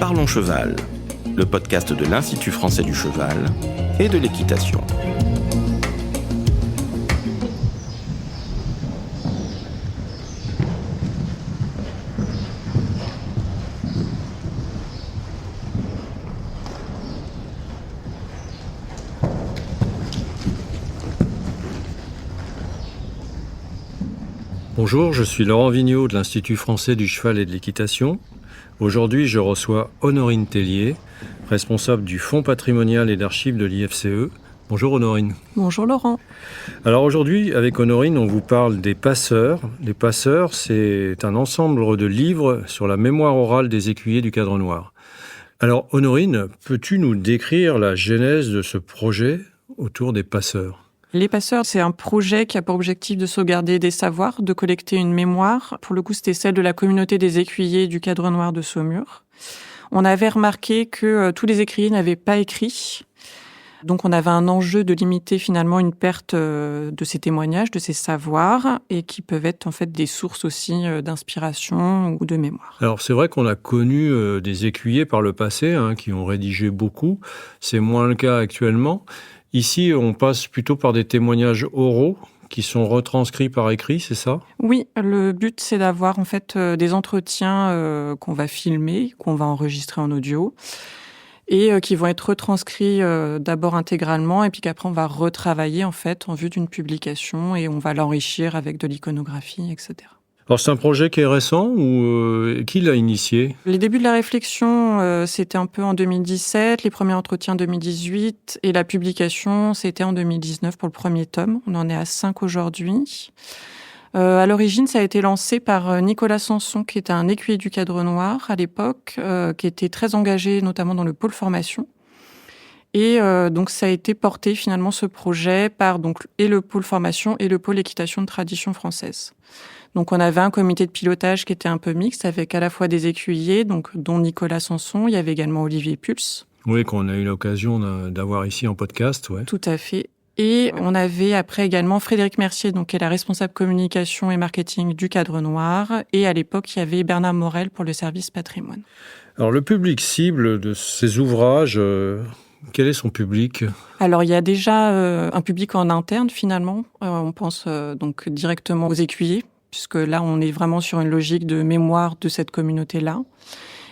Parlons Cheval, le podcast de l'Institut français du cheval et de l'équitation. Bonjour, je suis Laurent Vigneault de l'Institut français du cheval et de l'équitation. Aujourd'hui, je reçois Honorine Tellier, responsable du Fonds patrimonial et d'archives de l'IFCE. Bonjour Honorine. Bonjour Laurent. Alors aujourd'hui, avec Honorine, on vous parle des passeurs. Les passeurs, c'est un ensemble de livres sur la mémoire orale des écuyers du Cadre Noir. Alors Honorine, peux-tu nous décrire la genèse de ce projet autour des passeurs ? Les passeurs, c'est un projet qui a pour objectif de sauvegarder des savoirs, de collecter une mémoire. Pour le coup, c'était celle de la communauté des écuyers du Cadre Noir de Saumur. On avait remarqué que tous les écuyers n'avaient pas écrit. Donc on avait un enjeu de limiter finalement une perte de ces témoignages, de ces savoirs, et qui peuvent être en fait des sources aussi d'inspiration ou de mémoire. Alors c'est vrai qu'on a connu des écuyers par le passé qui ont rédigé beaucoup. C'est moins le cas actuellement. Ici, on passe plutôt par des témoignages oraux qui sont retranscrits par écrit, c'est ça ? Oui, le but, c'est d'avoir en fait des entretiens qu'on va filmer, qu'on va enregistrer en audio et qui vont être retranscrits d'abord intégralement et puis qu'après, on va retravailler en fait en vue d'une publication et on va l'enrichir avec de l'iconographie, etc. Alors c'est un projet qui est récent ou qui l'a initié ? Les débuts de la réflexion, c'était un peu en 2017, les premiers entretiens en 2018 et la publication, c'était en 2019 pour le premier tome. On en est à 5 aujourd'hui. À l'origine, ça a été lancé par Nicolas Sanson, qui était un écuyer du Cadre Noir à l'époque, qui était très engagé notamment dans le pôle formation. Et donc ça a été porté finalement ce projet par et le pôle formation et le pôle équitation de tradition française. Donc on avait un comité de pilotage qui était un peu mixte avec à la fois des écuyers, dont Nicolas Sanson, il y avait également Olivier Pulse. Oui, qu'on a eu l'occasion d'avoir ici en podcast, ouais. Tout à fait. Et on avait après également Frédéric Mercier, qui est la responsable communication et marketing du Cadre Noir. Et à l'époque, il y avait Bernard Morel pour le service patrimoine. Alors le public cible de ces ouvrages, quel est son public ? Alors il y a déjà un public en interne finalement. On pense donc directement aux écuyers, puisque là, on est vraiment sur une logique de mémoire de cette communauté-là.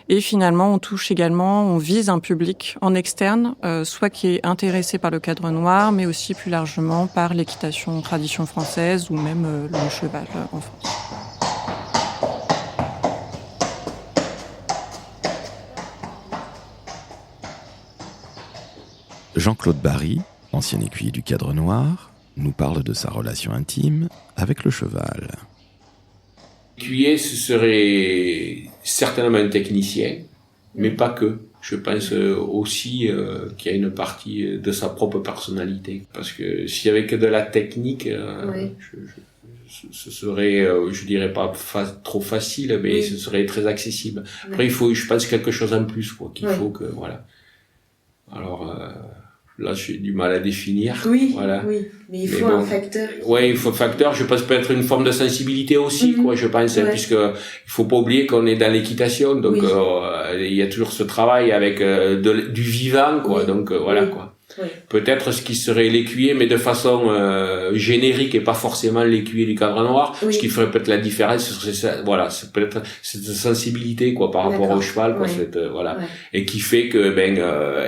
Et finalement, on vise un public en externe, soit qui est intéressé par le Cadre Noir, mais aussi plus largement par l'équitation tradition française ou même le cheval en France. Jean-Claude Barry, ancien écuyer du Cadre Noir, nous parle de sa relation intime avec le cheval. L'écuyer, ce serait certainement un technicien, mais pas que. Je pense aussi qu'il y a une partie de sa propre personnalité. Parce que s'il y avait que de la technique, ce serait, je dirais pas trop facile, mais ce serait très accessible. Après, il faut, je pense, quelque chose en plus, qu'il faut que, voilà. Alors, là, j'ai du mal à définir. Oui, voilà. oui. Mais il faut un facteur. Ouais, il faut un facteur. Je pense peut-être une forme de sensibilité aussi, je pense, puisque il faut pas oublier qu'on est dans l'équitation, donc il y a toujours ce travail avec du vivant, Donc voilà, Oui. Peut-être ce qui serait l'écuyer, mais de façon générique et pas forcément l'écuyer du Cadre Noir. Ce qui ferait peut-être la différence, ce serait ça, c'est peut-être cette sensibilité par rapport au cheval, et qui fait que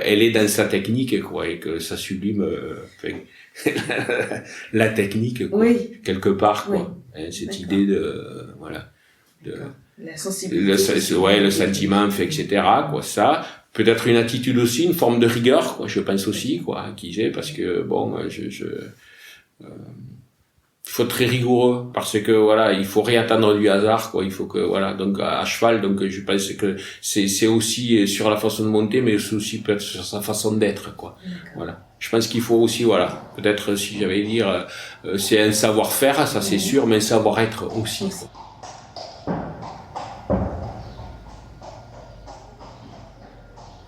elle est dans sa technique, et que ça sublime la technique, quelque part, cette idée de la sensibilité, le sentiment, etc. Ça. Peut-être une attitude aussi, une forme de rigueur, je pense aussi, parce que il faut être très rigoureux, parce que il faut rien attendre du hasard, il faut que donc à cheval, donc je pense que c'est aussi sur la façon de monter, mais c'est aussi peut-être sur sa façon d'être, Voilà. Je pense qu'il faut aussi, peut-être si j'avais dire, c'est un savoir-faire, ça c'est sûr, mais un savoir-être aussi.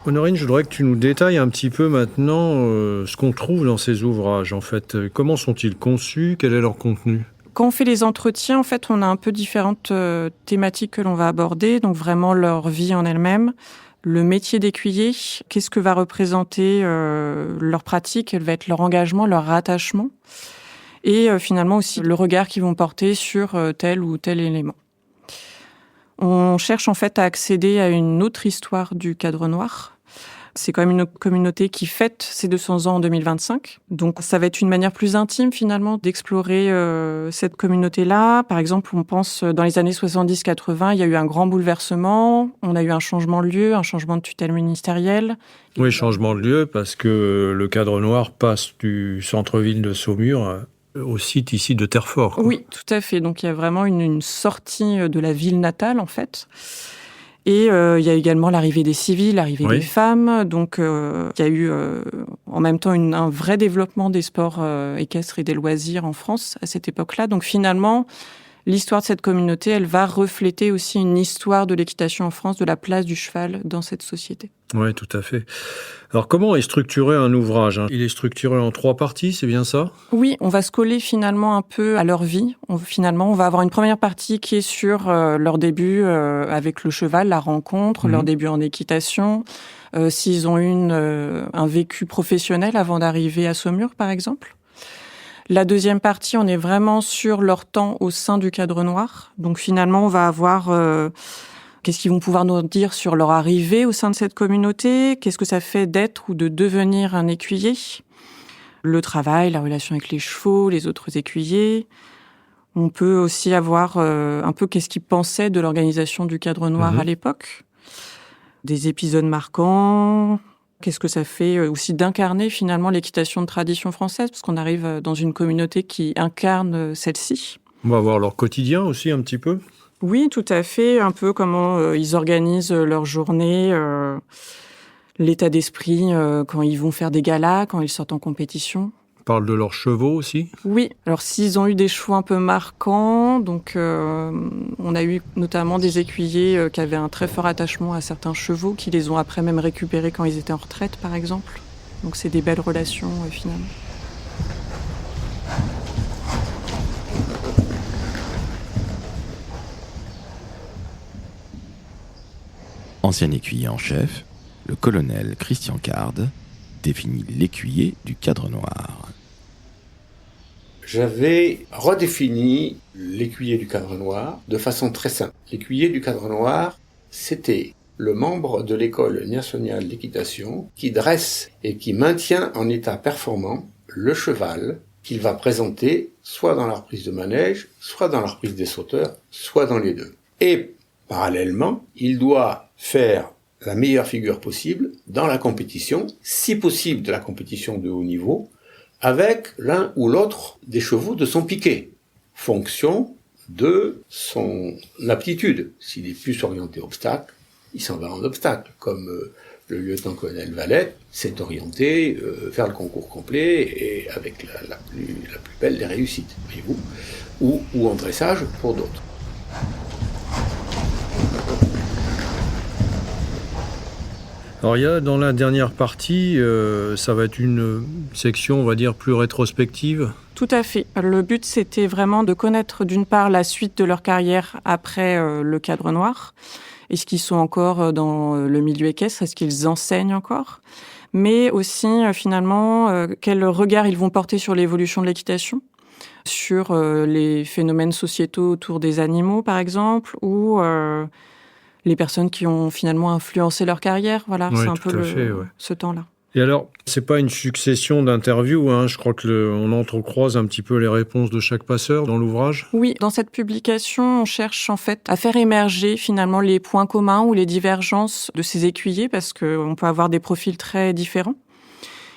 Honorine, je voudrais que tu nous détailles un petit peu maintenant ce qu'on trouve dans ces ouvrages, en fait. Comment sont-ils conçus ? Quel est leur contenu ? Quand on fait les entretiens, en fait, on a un peu différentes thématiques que l'on va aborder. Donc vraiment leur vie en elle-même, le métier d'écuyer, qu'est-ce que va représenter leur pratique, quel va être leur engagement, leur rattachement, et finalement aussi le regard qu'ils vont porter sur tel ou tel élément. On cherche en fait à accéder à une autre histoire du Cadre Noir. C'est quand même une communauté qui fête ses 200 ans en 2025. Donc ça va être une manière plus intime finalement d'explorer cette communauté-là. Par exemple, on pense dans les années 70-80, il y a eu un grand bouleversement. On a eu un changement de lieu, un changement de tutelle ministérielle. Oui, changement de lieu parce que le Cadre Noir passe du centre-ville de Saumur au site ici de Terrefort. Oui, tout à fait. Donc il y a vraiment une sortie de la ville natale en fait. Et il y a également l'arrivée des civils, l'arrivée des femmes. Donc il y a eu en même temps un vrai développement des sports équestres et des loisirs en France à cette époque-là. Donc finalement, l'histoire de cette communauté, elle va refléter aussi une histoire de l'équitation en France, de la place du cheval dans cette société. Oui, tout à fait. Alors, comment est structuré un ouvrage ? Il est structuré en 3 parties, c'est bien ça ? Oui, on va se coller finalement un peu à leur vie. On va avoir une première partie qui est sur leur début avec le cheval, la rencontre, leur début en équitation, s'ils ont eu un vécu professionnel avant d'arriver à Saumur, par exemple. La deuxième partie, on est vraiment sur leur temps au sein du Cadre Noir. Donc finalement, on va avoir qu'est-ce qu'ils vont pouvoir nous dire sur leur arrivée au sein de cette communauté, qu'est-ce que ça fait d'être ou de devenir un écuyer, le travail, la relation avec les chevaux, les autres écuyers. On peut aussi avoir un peu qu'est-ce qu'ils pensaient de l'organisation du Cadre Noir à l'époque, des épisodes marquants. Qu'est-ce que ça fait aussi d'incarner finalement l'équitation de tradition française, parce qu'on arrive dans une communauté qui incarne celle-ci. On va voir leur quotidien aussi un petit peu. Oui, tout à fait. Un peu comment ils organisent leur journée, l'état d'esprit quand ils vont faire des galas, quand ils sortent en compétition. On parle de leurs chevaux aussi. Oui, alors s'ils ont eu des chevaux un peu marquants, donc on a eu notamment des écuyers qui avaient un très fort attachement à certains chevaux, qui les ont après même récupérés quand ils étaient en retraite, par exemple. Donc c'est des belles relations finalement. Ancien écuyer en chef, le colonel Christian Carde définit l'écuyer du Cadre Noir. J'avais redéfini l'écuyer du Cadre Noir de façon très simple. L'écuyer du Cadre Noir, c'était le membre de l'école nationale d'équitation qui dresse et qui maintient en état performant le cheval qu'il va présenter soit dans la reprise de manège, soit dans la reprise des sauteurs, soit dans les deux. Et parallèlement, il doit faire la meilleure figure possible dans la compétition, si possible de la compétition de haut niveau, avec l'un ou l'autre des chevaux de son piquet, fonction de son aptitude. S'il est plus orienté obstacle, il s'en va en obstacle, comme le lieutenant-colonel Valette s'est orienté vers le concours complet et avec la plus belle des réussites, voyez-vous, ou en dressage pour d'autres. Alors il y a dans la dernière partie, ça va être une section, on va dire, plus rétrospective. Tout à fait. Le but, c'était vraiment de connaître d'une part la suite de leur carrière après le Cadre Noir. Est-ce qu'ils sont encore dans le milieu équestre? Est-ce qu'ils enseignent encore? Mais aussi, finalement, quel regard ils vont porter sur l'évolution de l'équitation, sur les phénomènes sociétaux autour des animaux, par exemple, ou les personnes qui ont finalement influencé leur carrière. Voilà, oui, c'est un peu ce temps-là. Et alors, c'est pas une succession d'interviews, hein. Je crois on entrecroise un petit peu les réponses de chaque passeur dans l'ouvrage. Oui, dans cette publication, on cherche en fait à faire émerger finalement les points communs ou les divergences de ces écuyers, parce qu'on peut avoir des profils très différents.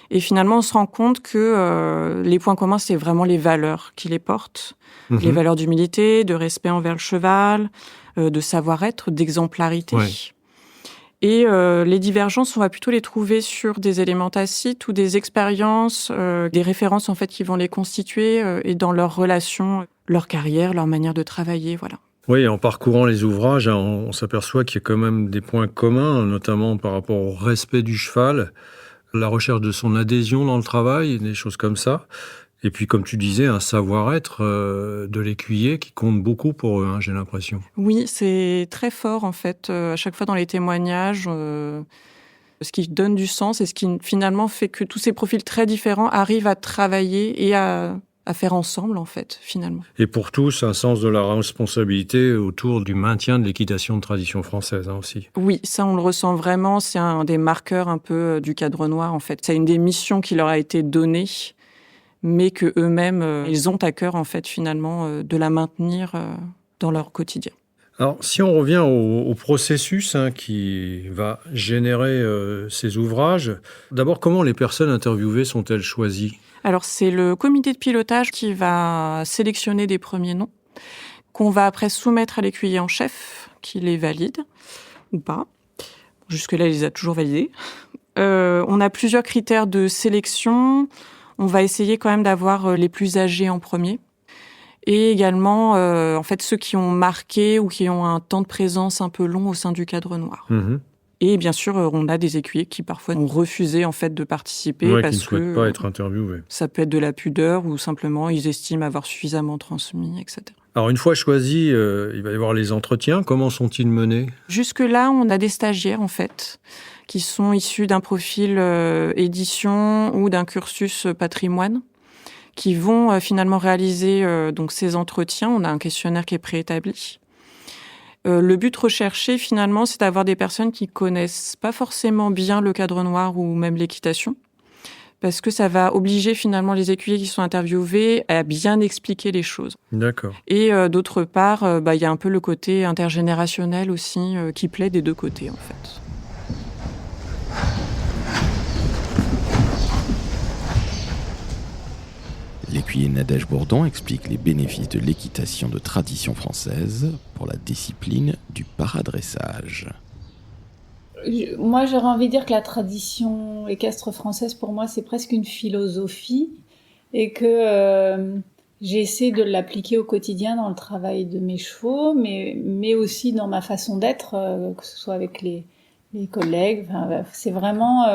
Et finalement, on se rend compte que les points communs, c'est vraiment les valeurs qui les portent. Les valeurs d'humilité, de respect envers le cheval, de savoir-être, d'exemplarité. Ouais. Et les divergences, on va plutôt les trouver sur des éléments tacites ou des expériences, des références en fait qui vont les constituer et dans leurs relations, leur carrière, leur manière de travailler, voilà. Oui, en parcourant les ouvrages, on s'aperçoit qu'il y a quand même des points communs, notamment par rapport au respect du cheval, la recherche de son adhésion dans le travail, des choses comme ça. Et puis, comme tu disais, un savoir-être de l'écuyer qui compte beaucoup pour eux, hein, j'ai l'impression. Oui, c'est très fort, en fait. À chaque fois dans les témoignages, ce qui donne du sens et ce qui finalement fait que tous ces profils très différents arrivent à travailler et à faire ensemble, en fait, finalement. Et pour tous, un sens de la responsabilité autour du maintien de l'équitation de tradition française, hein, aussi. Oui, ça, on le ressent vraiment. C'est un des marqueurs un peu du Cadre Noir, en fait. C'est une des missions qui leur a été donnée, mais que eux-mêmes, ils ont à cœur, en fait, finalement, de la maintenir dans leur quotidien. Alors, si on revient au processus qui va générer ces ouvrages, d'abord, comment les personnes interviewées sont-elles choisies ? Alors, c'est le comité de pilotage qui va sélectionner des premiers noms, qu'on va après soumettre à l'écuyer en chef, qui les valide, ou pas. Jusque-là, il les a toujours validés. On a plusieurs critères de sélection. On va essayer quand même d'avoir les plus âgés en premier. Et également, en fait, ceux qui ont marqué ou qui ont un temps de présence un peu long au sein du Cadre Noir. Mmh. Et bien sûr, on a des écuyers qui parfois ont refusé en fait de participer parce qui ne souhaitent pas être interviewés. Ça peut être de la pudeur ou simplement ils estiment avoir suffisamment transmis, etc. Alors une fois choisi, il va y avoir les entretiens. Comment sont-ils menés ? Jusque-là, on a des stagiaires en fait qui sont issus d'un profil édition ou d'un cursus patrimoine, qui vont finalement réaliser donc ces entretiens. On a un questionnaire qui est préétabli. Le but recherché, finalement, c'est d'avoir des personnes qui connaissent pas forcément bien le Cadre Noir ou même l'équitation, parce que ça va obliger finalement les écuyers qui sont interviewés à bien expliquer les choses. D'accord. Et d'autre part, y a un peu le côté intergénérationnel aussi qui plaît des deux côtés, en fait. L'écuyer Nadège Bourdon explique les bénéfices de l'équitation de tradition française pour la discipline du paradressage. Moi, j'aurais envie de dire que la tradition équestre française, pour moi, c'est presque une philosophie et que j'essaie de l'appliquer au quotidien dans le travail de mes chevaux, mais aussi dans ma façon d'être, que ce soit avec les collègues. Enfin, c'est vraiment...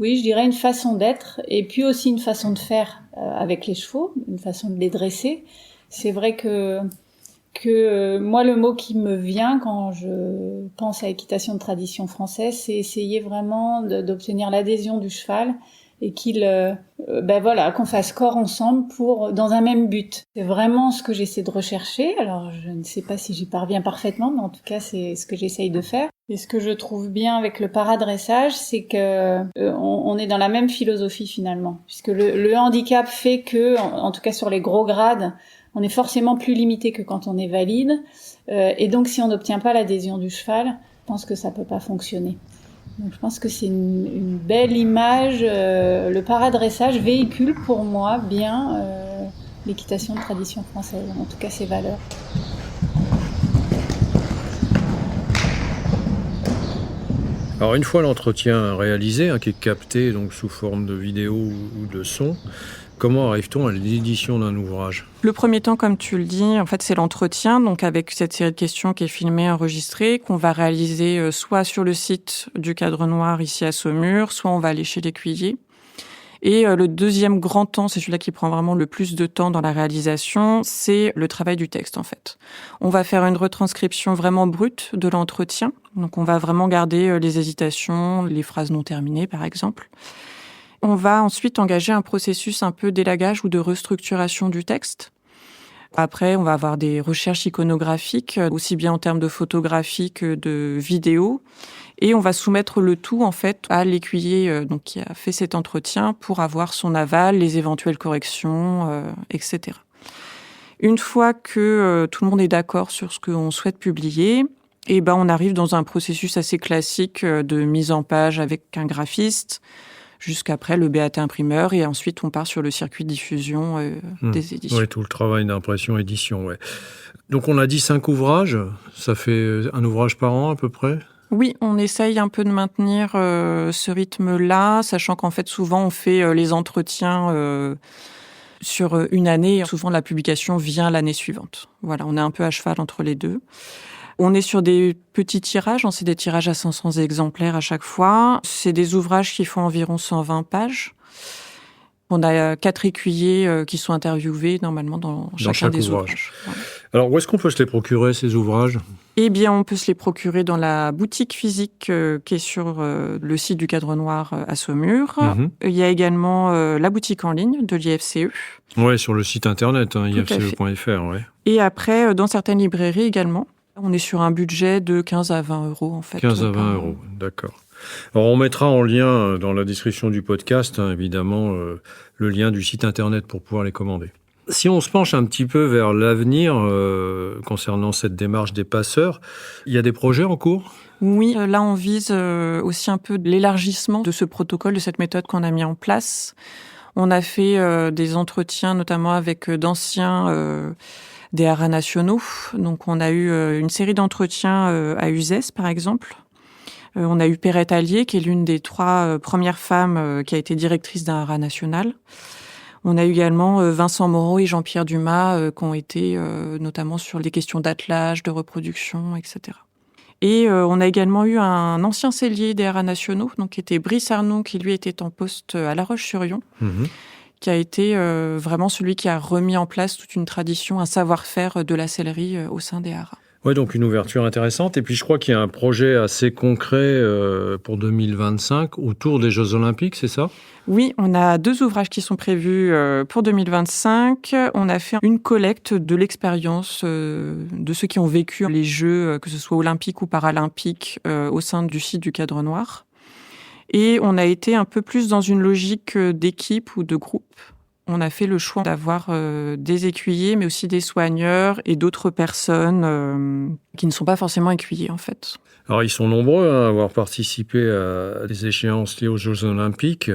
oui, je dirais une façon d'être et puis aussi une façon de faire avec les chevaux, une façon de les dresser. C'est vrai que moi, le mot qui me vient quand je pense à équitation de tradition française, c'est essayer vraiment d'obtenir l'adhésion du cheval et qu'on fasse corps ensemble dans un même but. C'est vraiment ce que j'essaie de rechercher. Alors, je ne sais pas si j'y parviens parfaitement, mais en tout cas, c'est ce que j'essaye de faire. Et ce que je trouve bien avec le paradressage, c'est que on est dans la même philosophie finalement, puisque le handicap fait que, en tout cas sur les gros grades, on est forcément plus limité que quand on est valide. Et donc, si on n'obtient pas l'adhésion du cheval, je pense que ça peut pas fonctionner. Donc, je pense que c'est une belle image. Le paradressage véhicule pour moi bien l'équitation de tradition française, en tout cas ses valeurs. Alors une fois l'entretien réalisé, qui est capté donc sous forme de vidéo ou de son, comment arrive-t-on à l'édition d'un ouvrage ? Le premier temps, comme tu le dis, en fait, c'est l'entretien, donc avec cette série de questions qui est filmée, enregistrée, qu'on va réaliser soit sur le site du Cadre Noir ici à Saumur, soit on va aller chez l'écuyer. Et le deuxième grand temps, c'est celui-là qui prend vraiment le plus de temps dans la réalisation, c'est le travail du texte, en fait. On va faire une retranscription vraiment brute de l'entretien. Donc, on va vraiment garder les hésitations, les phrases non terminées, par exemple. On va ensuite engager un processus un peu d'élagage ou de restructuration du texte. Après, on va avoir des recherches iconographiques, aussi bien en termes de photographie que de vidéo. Et on va soumettre le tout, en fait, à l'écuyer donc qui a fait cet entretien pour avoir son aval, les éventuelles corrections, etc. Une fois que tout le monde est d'accord sur ce qu'on souhaite publier, on arrive dans un processus assez classique de mise en page avec un graphiste, jusqu'après le BAT imprimeur, et ensuite on part sur le circuit de diffusion des éditions. Oui, tout le travail d'impression-édition, ouais. Donc on a dit 5 ouvrages, ça fait un ouvrage par an à peu près ? Oui, on essaye un peu de maintenir ce rythme-là, sachant qu'en fait souvent on fait les entretiens sur une année, souvent la publication vient l'année suivante. Voilà, on est un peu à cheval entre les deux. On est sur des petits tirages, c'est des tirages à 500 exemplaires à chaque fois. C'est des ouvrages qui font environ 120 pages. On a 4 écuyers qui sont interviewés normalement dans chacun des ouvrages. Voilà. Alors, où est-ce qu'on peut se les procurer, ces ouvrages ? Eh bien, on peut se les procurer dans la boutique physique qui est sur le site du Cadre Noir à Saumur. Il y a également la boutique en ligne de l'IFCE. Oui, sur le site internet, ifce.fr. Ouais. Et après, dans certaines librairies également. On est sur un budget de 15 à 20 euros, en fait. 15 à 20 euros, d'accord. Alors, on mettra en lien dans la description du podcast, évidemment, le lien du site internet pour pouvoir les commander. Si on se penche un petit peu vers l'avenir concernant cette démarche des passeurs, il y a des projets en cours ? Oui, là on vise aussi un peu l'élargissement de ce protocole, de cette méthode qu'on a mis en place. On a fait des entretiens notamment avec d'anciens des haras nationaux. Donc on a eu une série d'entretiens à Uzès par exemple. On a eu Perrette Allier qui est l'une des 3 premières femmes qui a été directrice d'un haras national. On a eu également Vincent Moreau et Jean-Pierre Dumas qui ont été notamment sur les questions d'attelage, de reproduction, etc. Et on a également eu un ancien cellier des haras nationaux, donc qui était Brice Arnoux, qui lui était en poste à La Roche-sur-Yon, qui a été vraiment celui qui a remis en place toute une tradition, un savoir-faire de la sellerie au sein des haras. Oui, donc une ouverture intéressante. Et puis je crois qu'il y a un projet assez concret pour 2025 autour des Jeux Olympiques, c'est ça ? Oui, on a 2 ouvrages qui sont prévus pour 2025. On a fait une collecte de l'expérience de ceux qui ont vécu les Jeux, que ce soit olympiques ou paralympiques, au sein du site du Cadre Noir. Et on a été un peu plus dans une logique d'équipe ou de groupe. On a fait le choix d'avoir des écuyers, mais aussi des soigneurs et d'autres personnes qui ne sont pas forcément écuyers, en fait. Alors, ils sont nombreux à avoir participé à des échéances liées aux Jeux Olympiques.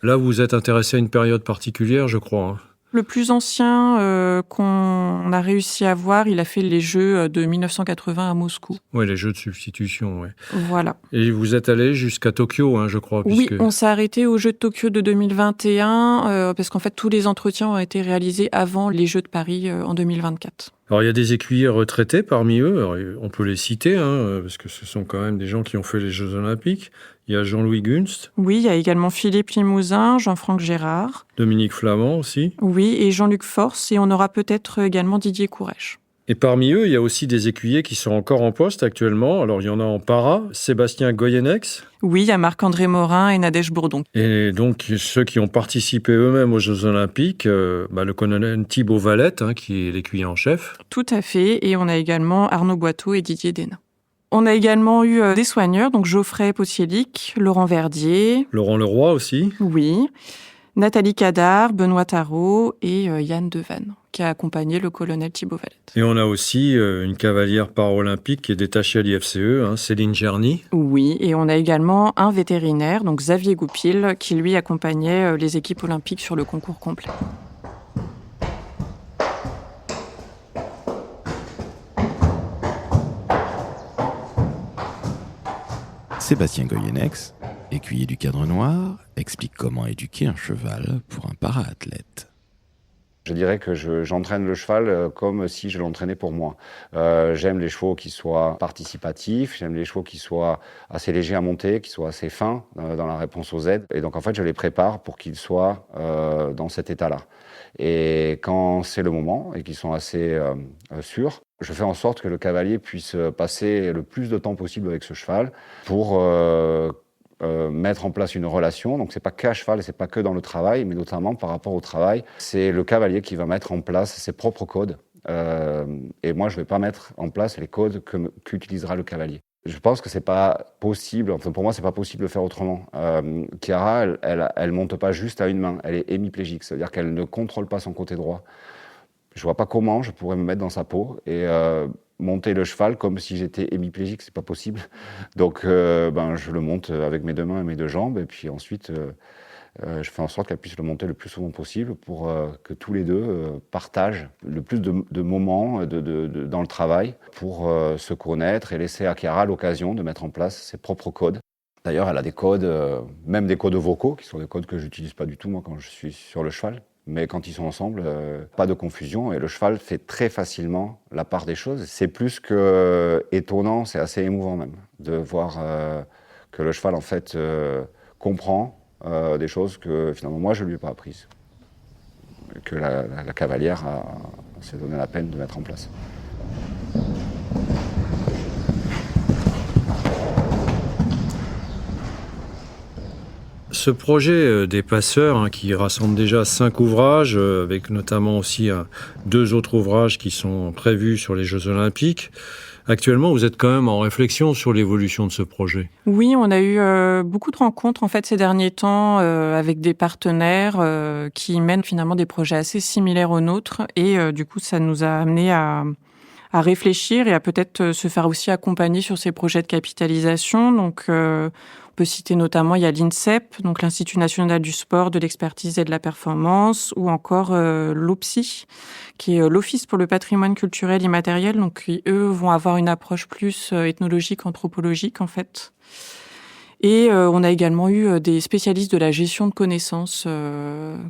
Là, vous êtes intéressé à une période particulière, je crois. Le plus ancien qu'on a réussi à voir, il a fait les Jeux de 1980 à Moscou. Oui, les Jeux de substitution, oui. Voilà. Et vous êtes allé jusqu'à Tokyo, je crois. Oui, on s'est arrêté aux Jeux de Tokyo de 2021, parce qu'en fait, tous les entretiens ont été réalisés avant les Jeux de Paris en 2024. Alors, il y a des écuyers retraités parmi eux. Alors, on peut les citer, parce que ce sont quand même des gens qui ont fait les Jeux Olympiques. Il y a Jean-Louis Gunst. Oui, il y a également Philippe Limousin, Jean-Franck Gérard. Dominique Flamand aussi. Oui, et Jean-Luc Force. Et on aura peut-être également Didier Courrèges. Et parmi eux, il y a aussi des écuyers qui sont encore en poste actuellement. Alors, il y en a en para, Sébastien Goyenex. Oui, il y a Marc-André Morin et Nadège Bourdon. Et donc, ceux qui ont participé eux-mêmes aux Jeux Olympiques, le colonel Thibaut Valette, qui est l'écuyer en chef. Tout à fait. Et on a également Arnaud Boiteau et Didier Desnain. On a également eu des soigneurs, donc Geoffrey Potielic, Laurent Verdier. Laurent Leroy aussi. Oui. Nathalie Cadar, Benoît Tarot et Yann Devanne, qui a accompagné le colonel Thibaut Valette. Et on a aussi une cavalière paralympique qui est détachée à l'IFCE, Céline Gerny. Oui, et on a également un vétérinaire, donc Xavier Goupil, qui lui accompagnait les équipes olympiques sur le concours complet. Sébastien Goyenex, écuyer du Cadre Noir, explique comment éduquer un cheval pour un para-athlète. Je dirais que j'entraîne le cheval comme si je l'entraînais pour moi. J'aime les chevaux qui soient participatifs, j'aime les chevaux qui soient assez légers à monter, qui soient assez fins dans la réponse aux aides. Et donc en fait, je les prépare pour qu'ils soient dans cet état-là. Et quand c'est le moment et qu'ils sont assez sûrs, je fais en sorte que le cavalier puisse passer le plus de temps possible avec ce cheval pour mettre en place une relation. Donc c'est pas qu'à cheval et c'est pas que dans le travail, mais notamment par rapport au travail. C'est le cavalier qui va mettre en place ses propres codes. Et moi, je vais pas mettre en place les codes qu'utilisera le cavalier. Je pense que c'est pas possible, enfin pour moi c'est pas possible de faire autrement. Chiara, elle monte pas juste à une main, elle est hémiplégique, c'est-à-dire qu'elle ne contrôle pas son côté droit. Je vois pas comment je pourrais me mettre dans sa peau et monter le cheval comme si j'étais hémiplégique, c'est pas possible. Donc je le monte avec mes 2 mains et mes 2 jambes et puis ensuite je fais en sorte qu'elle puisse le monter le plus souvent possible pour que tous les deux partagent le plus de moments dans le travail pour se connaître et laisser à Chiara l'occasion de mettre en place ses propres codes. D'ailleurs, elle a des codes, même des codes vocaux, qui sont des codes que je n'utilise pas du tout moi quand je suis sur le cheval. Mais quand ils sont ensemble, pas de confusion et le cheval fait très facilement la part des choses. C'est plus que étonnant, c'est assez émouvant même de voir que le cheval en fait comprend des choses que finalement moi je ne lui ai pas apprises, que la cavalière s'est donné la peine de mettre en place. Ce projet des passeurs, qui rassemble déjà 5 ouvrages, avec notamment aussi 2 autres ouvrages qui sont prévus sur les Jeux Olympiques. Actuellement, vous êtes quand même en réflexion sur l'évolution de ce projet. Oui, on a eu beaucoup de rencontres en fait ces derniers temps avec des partenaires qui mènent finalement des projets assez similaires aux nôtres et du coup ça nous a amené à réfléchir et à peut-être se faire aussi accompagner sur ces projets de capitalisation. Donc on peut citer notamment, il y a l'INSEP, donc l'Institut national du sport, de l'expertise et de la performance, ou encore l'OPSI, qui est l'Office pour le patrimoine culturel immatériel, donc qui, eux, vont avoir une approche plus ethnologique, anthropologique, en fait. Et on a également eu des spécialistes de la gestion de connaissances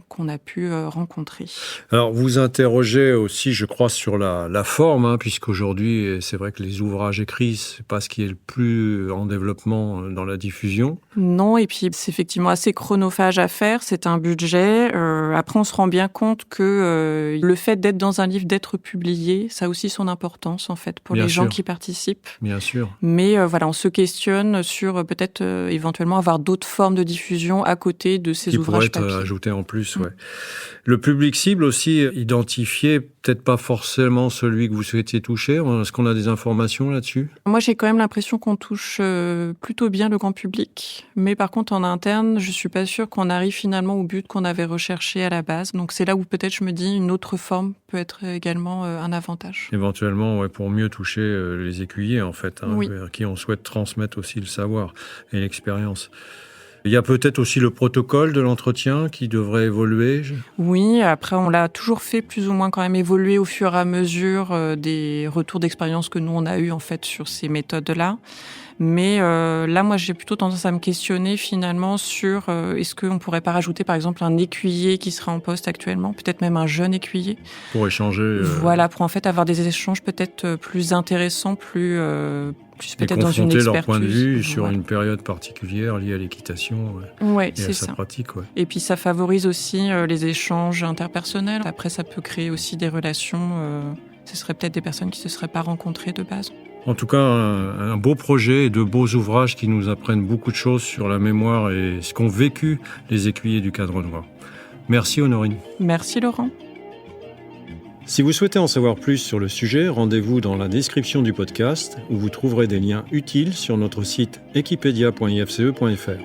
qu'on a pu rencontrer. Alors, vous interrogez aussi, je crois, sur la forme, puisqu'aujourd'hui, c'est vrai que les ouvrages écrits, c'est pas ce qui est le plus en développement dans la diffusion. Non, et puis c'est effectivement assez chronophage à faire, c'est un budget. Après, on se rend bien compte que le fait d'être dans un livre, d'être publié, ça a aussi son importance, en fait, pour bien les sûr. gens qui participent. Bien sûr. Mais voilà, on se questionne sur peut-être éventuellement avoir d'autres formes de diffusion à côté de ces ouvrages papier. Qui pourraient être ajoutés en plus, ouais. Le public cible aussi identifié, peut-être pas forcément celui que vous souhaitiez toucher. Est-ce qu'on a des informations là-dessus ? Moi, j'ai quand même l'impression qu'on touche plutôt bien le grand public. Mais par contre, en interne, je suis pas sûre qu'on arrive finalement au but qu'on avait recherché à la base. Donc c'est là où peut-être je me dis une autre forme peut être également un avantage. Éventuellement, ouais, pour mieux toucher les écuyers, en fait, oui. vers qui on souhaite transmettre aussi le savoir et l'expérience. Il y a peut-être aussi le protocole de l'entretien qui devrait évoluer. Oui, après on l'a toujours fait plus ou moins quand même évoluer au fur et à mesure des retours d'expérience que nous on a eu en fait sur ces méthodes-là. Mais là, moi, j'ai plutôt tendance à me questionner finalement sur est-ce qu'on pourrait pas rajouter par exemple un écuyer qui serait en poste actuellement, peut-être même un jeune écuyer. Pour échanger. Voilà, pour en fait avoir des échanges peut-être plus intéressants, plus peut-être dans une expertise. Leur point de vue sur une période particulière liée à l'équitation et à sa pratique. Ouais. Et puis ça favorise aussi les échanges interpersonnels. Après, ça peut créer aussi des relations. Ce serait peut-être des personnes qui ne se seraient pas rencontrées de base. En tout cas, un beau projet et de beaux ouvrages qui nous apprennent beaucoup de choses sur la mémoire et ce qu'ont vécu les écuyers du Cadre Noir. Merci Honorine. Merci Laurent. Si vous souhaitez en savoir plus sur le sujet, rendez-vous dans la description du podcast où vous trouverez des liens utiles sur notre site equipedia.ifce.fr.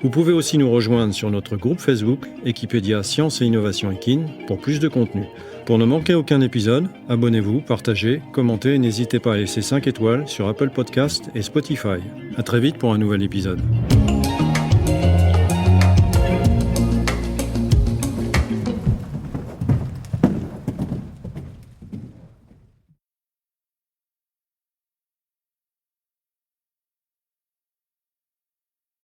Vous pouvez aussi nous rejoindre sur notre groupe Facebook Equipedia Sciences et Innovation Equine pour plus de contenu. Pour ne manquer aucun épisode, abonnez-vous, partagez, commentez et n'hésitez pas à laisser 5 étoiles sur Apple Podcasts et Spotify. À très vite pour un nouvel épisode.